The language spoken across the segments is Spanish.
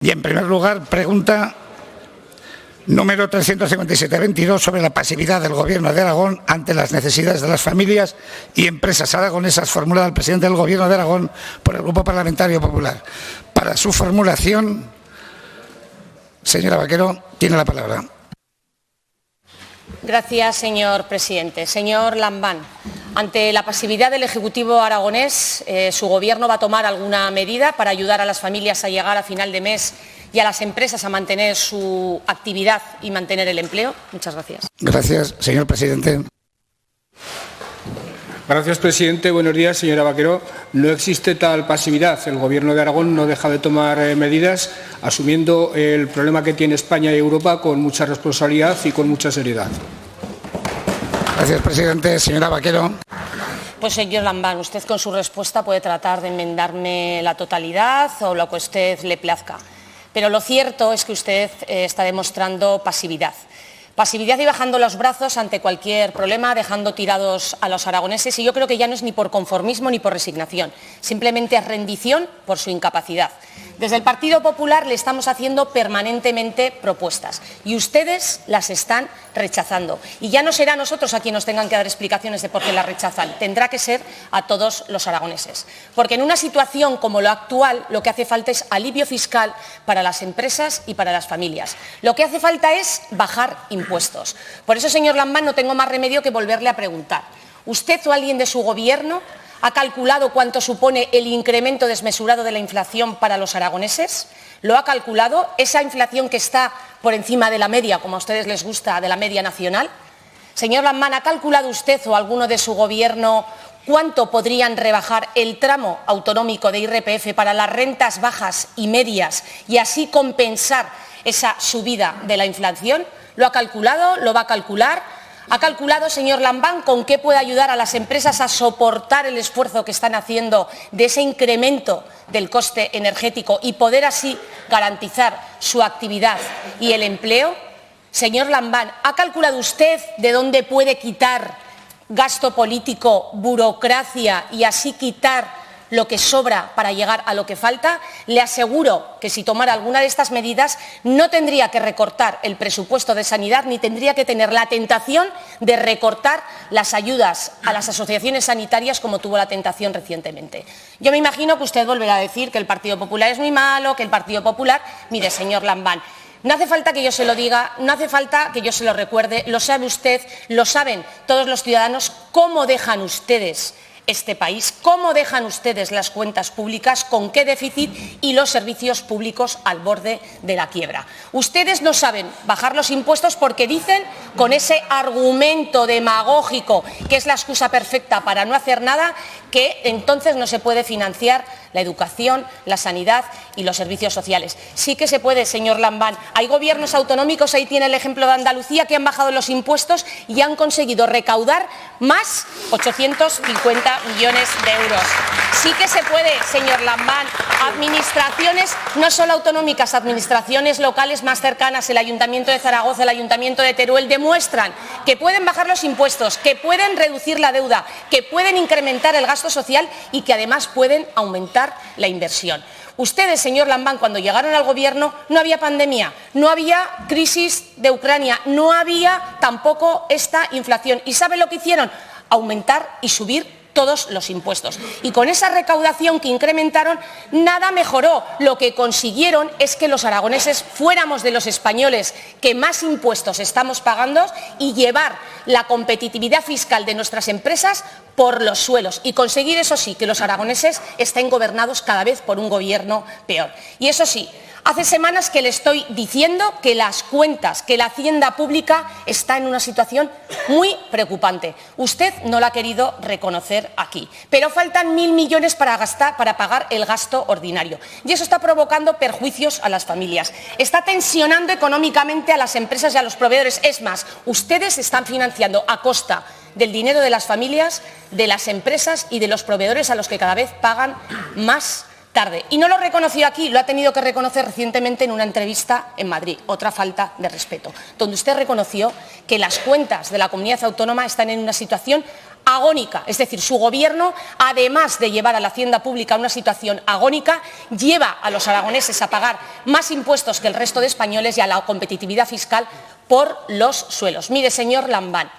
Y en primer lugar, pregunta número 357-22 sobre la pasividad del Gobierno de Aragón ante las necesidades de las familias y empresas aragonesas, formulada al presidente del Gobierno de Aragón por el Grupo Parlamentario Popular. Para su formulación, señora Vaquero, tiene la palabra. Gracias, señor presidente. Señor Lambán, ante la pasividad del Ejecutivo aragonés, ¿su Gobierno va a tomar alguna medida para ayudar a las familias a llegar a final de mes y a las empresas a mantener su actividad y mantener el empleo? Muchas gracias. Gracias, señor presidente. Gracias, presidente. Buenos días, señora Vaquero. No existe tal pasividad. El Gobierno de Aragón no deja de tomar medidas, asumiendo el problema que tiene España y Europa con mucha responsabilidad y con mucha seriedad. Gracias, presidente. Señora Vaquero. Pues, señor Lambán, usted con su respuesta puede tratar de enmendarme la totalidad o lo que a usted le plazca. Pero lo cierto es que usted está demostrando pasividad. Pasividad y bajando los brazos ante cualquier problema, dejando tirados a los aragoneses, y yo creo que ya no es ni por conformismo ni por resignación, simplemente es rendición por su incapacidad. Desde el Partido Popular le estamos haciendo permanentemente propuestas y ustedes las están rechazando. Y ya no será a nosotros a quienes nos tengan que dar explicaciones de por qué las rechazan, tendrá que ser a todos los aragoneses. Porque en una situación como la actual lo que hace falta es alivio fiscal para las empresas y para las familias. Lo que hace falta es bajar impuestos. Por eso, señor Lambán, no tengo más remedio que volverle a preguntar. ¿Usted o alguien de su Gobierno ha calculado cuánto supone el incremento desmesurado de la inflación para los aragoneses? ¿Lo ha calculado? ¿Esa inflación que está por encima de la media, como a ustedes les gusta, de la media nacional? Señor Lambán, ¿ha calculado usted o alguno de su Gobierno cuánto podrían rebajar el tramo autonómico de IRPF para las rentas bajas y medias y así compensar esa subida de la inflación? ¿Lo ha calculado? ¿Lo va a calcular? ¿Ha calculado, señor Lambán, con qué puede ayudar a las empresas a soportar el esfuerzo que están haciendo de ese incremento del coste energético y poder así garantizar su actividad y el empleo? Señor Lambán, ¿ha calculado usted de dónde puede quitar gasto político, burocracia y así quitar lo que sobra para llegar a lo que falta? Le aseguro que si tomara alguna de estas medidas no tendría que recortar el presupuesto de sanidad ni tendría que tener la tentación de recortar las ayudas a las asociaciones sanitarias como tuvo la tentación recientemente. Yo me imagino que usted volverá a decir que el Partido Popular es muy malo, que el Partido Popular... Mire, señor Lambán, no hace falta que yo se lo diga, no hace falta que yo se lo recuerde, lo sabe usted, lo saben todos los ciudadanos, cómo dejan ustedes este país, cómo dejan ustedes las cuentas públicas, con qué déficit y los servicios públicos al borde de la quiebra. Ustedes no saben bajar los impuestos porque dicen, con ese argumento demagógico, que es la excusa perfecta para no hacer nada, que entonces no se puede financiar la educación, la sanidad y los servicios sociales. Sí que se puede, señor Lambán. Hay gobiernos autonómicos, ahí tiene el ejemplo de Andalucía, que han bajado los impuestos y han conseguido recaudar más 850 millones de euros. Sí que se puede, señor Lambán. Administraciones no solo autonómicas, administraciones locales más cercanas, el Ayuntamiento de Zaragoza, el Ayuntamiento de Teruel, demuestran que pueden bajar los impuestos, que pueden reducir la deuda, que pueden incrementar el gasto social y que además pueden aumentar la inversión. Ustedes, señor Lambán, cuando llegaron al Gobierno no había pandemia, no había crisis de Ucrania, no había tampoco esta inflación. ¿Y sabe lo que hicieron? Aumentar y subir todos los impuestos. Y con esa recaudación que incrementaron, nada mejoró. Lo que consiguieron es que los aragoneses fuéramos de los españoles que más impuestos estamos pagando y llevar la competitividad fiscal de nuestras empresas por los suelos y conseguir, eso sí, que los aragoneses estén gobernados cada vez por un gobierno peor. Y eso sí, hace semanas que le estoy diciendo que las cuentas, que la hacienda pública está en una situación muy preocupante. Usted no la ha querido reconocer aquí, pero faltan 1.000 millones para pagar el gasto ordinario. Y eso está provocando perjuicios a las familias. Está tensionando económicamente a las empresas y a los proveedores. Es más, ustedes están financiando a costa del dinero de las familias, de las empresas y de los proveedores a los que cada vez pagan más tarde. Y no lo reconoció aquí, lo ha tenido que reconocer recientemente en una entrevista en Madrid, otra falta de respeto, donde usted reconoció que las cuentas de la comunidad autónoma están en una situación agónica. Es decir, su gobierno, además de llevar a la hacienda pública a una situación agónica, lleva a los aragoneses a pagar más impuestos que el resto de españoles y a la competitividad fiscal por los suelos. Mire, señor Lambán,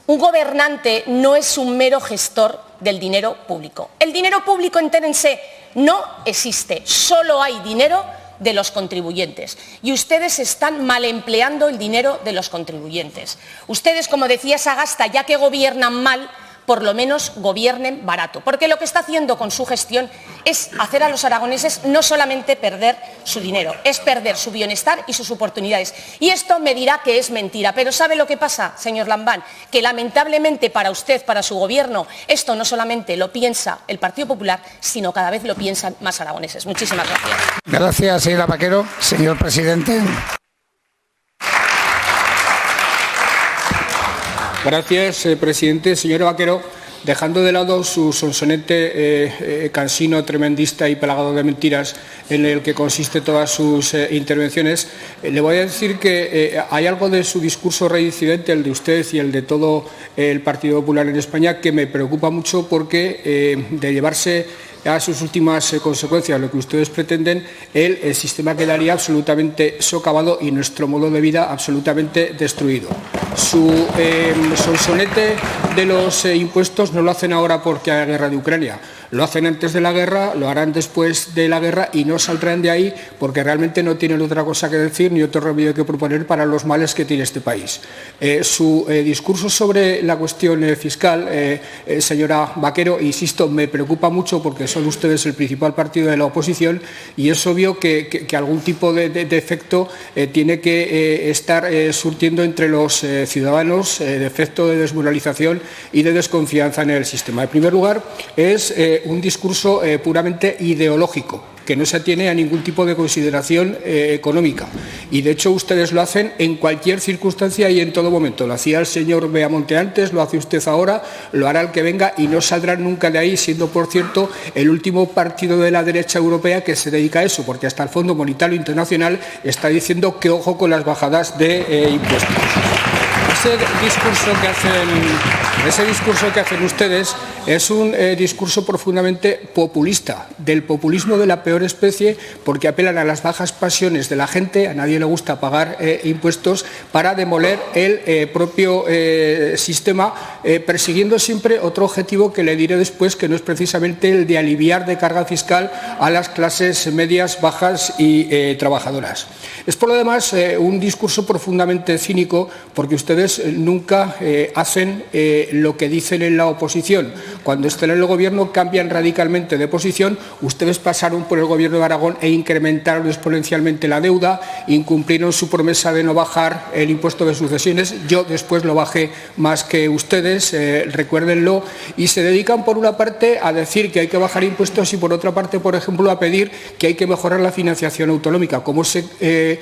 un gobernante no es un mero gestor del dinero público. El dinero público, entérense, no existe, solo hay dinero de los contribuyentes. Y ustedes están mal empleando el dinero de los contribuyentes. Ustedes, como decía Sagasta, ya que gobiernan mal, por lo menos gobiernen barato, porque lo que está haciendo con su gestión es hacer a los aragoneses no solamente perder su dinero, es perder su bienestar y sus oportunidades. Y esto me dirá que es mentira, pero ¿sabe lo que pasa, señor Lambán? Que lamentablemente para usted, para su gobierno, esto no solamente lo piensa el Partido Popular, sino cada vez lo piensan más aragoneses. Muchísimas gracias. Gracias, señora Vaquero. Señor presidente. Gracias, presidente. Señor Vaquero, dejando de lado su sonsonete cansino, tremendista y plagado de mentiras en el que consiste todas sus intervenciones, le voy a decir que hay algo de su discurso reincidente, el de usted y el de todo el Partido Popular en España, que me preocupa mucho porque de llevarse a sus últimas consecuencias lo que ustedes pretenden, el sistema quedaría absolutamente socavado y nuestro modo de vida absolutamente destruido. Su sonsonete de los impuestos no lo hacen ahora porque hay guerra de Ucrania, lo hacen antes de la guerra, lo harán después de la guerra y no saldrán de ahí porque realmente no tienen otra cosa que decir ni otro remedio que proponer para los males que tiene este país. Su discurso sobre la cuestión fiscal, señora Vaquero, insisto, me preocupa mucho porque son ustedes el principal partido de la oposición y es obvio que algún tipo de efecto tiene que estar surtiendo entre los ciudadanos, de efecto de desmoralización y de desconfianza en el sistema. En primer lugar, es un discurso puramente ideológico, que no se atiene a ningún tipo de consideración económica. Y, de hecho, ustedes lo hacen en cualquier circunstancia y en todo momento. Lo hacía el señor Beamonte antes, lo hace usted ahora, lo hará el que venga y no saldrán nunca de ahí, siendo, por cierto, el último partido de la derecha europea que se dedica a eso, porque hasta el Fondo Monetario Internacional está diciendo que ojo con las bajadas de impuestos. Ese discurso que hacen ustedes es un discurso profundamente populista, del populismo de la peor especie, porque apelan a las bajas pasiones de la gente, a nadie le gusta pagar impuestos, para demoler el propio sistema, persiguiendo siempre otro objetivo que le diré después, que no es precisamente el de aliviar de carga fiscal a las clases medias, bajas y trabajadoras. Es, por lo demás, un discurso profundamente cínico, porque ustedes nunca hacen lo que dicen en la oposición. Cuando estén en el Gobierno cambian radicalmente de posición. Ustedes pasaron por el Gobierno de Aragón e incrementaron exponencialmente la deuda, incumplieron su promesa de no bajar el impuesto de sucesiones. Yo después lo bajé más que ustedes, recuérdenlo, y se dedican por una parte a decir que hay que bajar impuestos y por otra parte, por ejemplo, a pedir que hay que mejorar la financiación autonómica. ¿Cómo se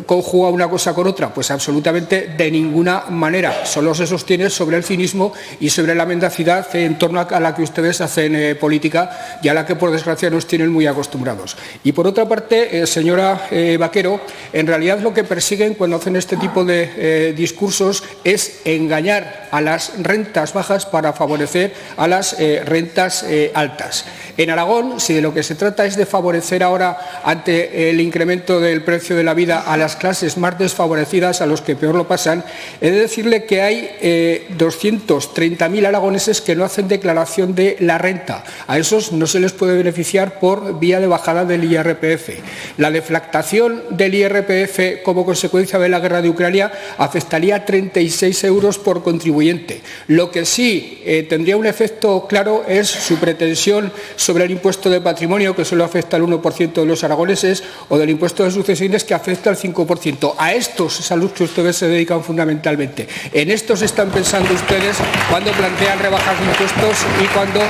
conjuga una cosa con otra? Pues absolutamente de ninguna manera. Solo se sostiene sobre el cinismo y sobre la mendacidad en torno a la que ustedes hacen política y a la que, por desgracia, nos tienen muy acostumbrados. Y por otra parte, señora Vaquero, en realidad lo que persiguen cuando hacen este tipo de discursos es engañar a las rentas bajas para favorecer a las rentas altas. En Aragón, si de lo que se trata es de favorecer ahora, ante el incremento del precio de la vida, a las clases más desfavorecidas, a los que peor lo pasan, he de decirle que hay 230.000 aragoneses que no hacen declaración de la renta. A esos no se les puede beneficiar por vía de bajada del IRPF. La deflactación del IRPF como consecuencia de la guerra de Ucrania afectaría a 36 euros por contribuyente. Lo que sí tendría un efecto claro es su pretensión sobre el impuesto de patrimonio, que solo afecta al 1% de los aragoneses, o del impuesto de sucesiones, que afecta al 5%. A estos es a los que ustedes se dedican fundamentalmente. En estos están pensando ustedes cuando plantean rebajar impuestos y cuando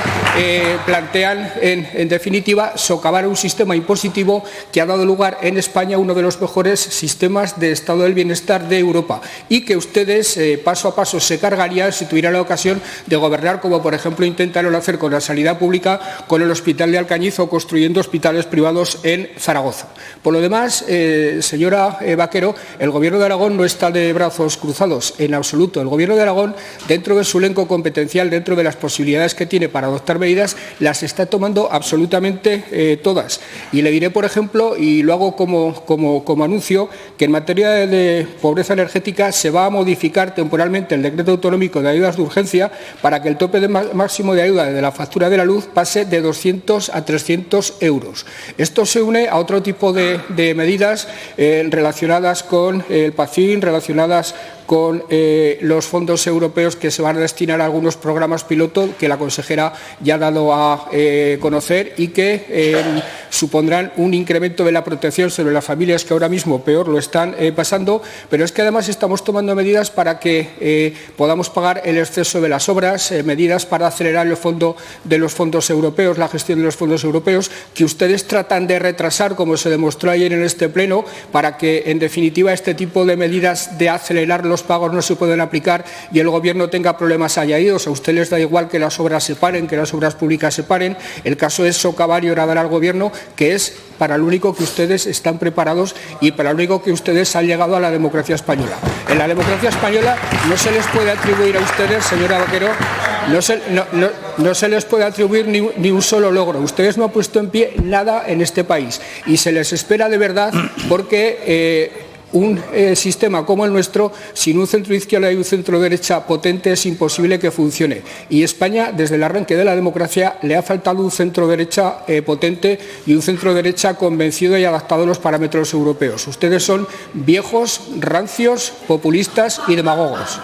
plantean, en definitiva, socavar un sistema impositivo que ha dado lugar en España a uno de los mejores sistemas de estado del bienestar de Europa y que ustedes paso a paso se cargarían si tuvieran la ocasión de gobernar, como por ejemplo intentaron hacer con la sanidad pública, con el Hospital de Alcañiz o construyendo hospitales privados en Zaragoza. Por lo demás, señora Vaquero, el Gobierno de Aragón no está de brazos cruzados en absoluto. El Gobierno de Aragón, dentro de su elenco competencial, dentro de las posibilidades que tiene para adoptar medidas, las está tomando absolutamente todas. Y le diré, por ejemplo, y lo hago como anuncio, que en materia de pobreza energética se va a modificar temporalmente el decreto autonómico de ayudas de urgencia para que el tope máximo de ayuda de la factura de la luz pase de 200 a 300 euros. Esto se une a otro tipo de medidas relacionadas con el PACIN, relacionadas con los fondos europeos que se van a destinar a algunos programas piloto que la consejera ya ha dado a conocer y que supondrán un incremento de la protección sobre las familias que ahora mismo peor lo están pasando, pero es que además estamos tomando medidas para que podamos pagar el exceso de las obras, medidas para acelerar el fondo de los fondos europeos, la gestión de los fondos europeos, que ustedes tratan de retrasar, como se demostró ayer en este pleno, para que, en definitiva, este tipo de medidas de acelerar los pagos no se pueden aplicar y el Gobierno tenga problemas añadidos. A ustedes les da igual que las obras se paren, que las obras públicas se paren. El caso es socavar y horadar al Gobierno, que es para lo único que ustedes están preparados y para lo único que ustedes han llegado a la democracia española. En la democracia española no se les puede atribuir a ustedes, señora Vaquero, no se les puede atribuir ni un solo logro. Ustedes no han puesto en pie nada en este país y se les espera de verdad porque un sistema como el nuestro, sin un centro izquierda y un centro derecha potente, es imposible que funcione. Y España, desde el arranque de la democracia, le ha faltado un centro derecha potente y un centro derecha convencido y adaptado a los parámetros europeos. Ustedes son viejos, rancios, populistas y demagogos.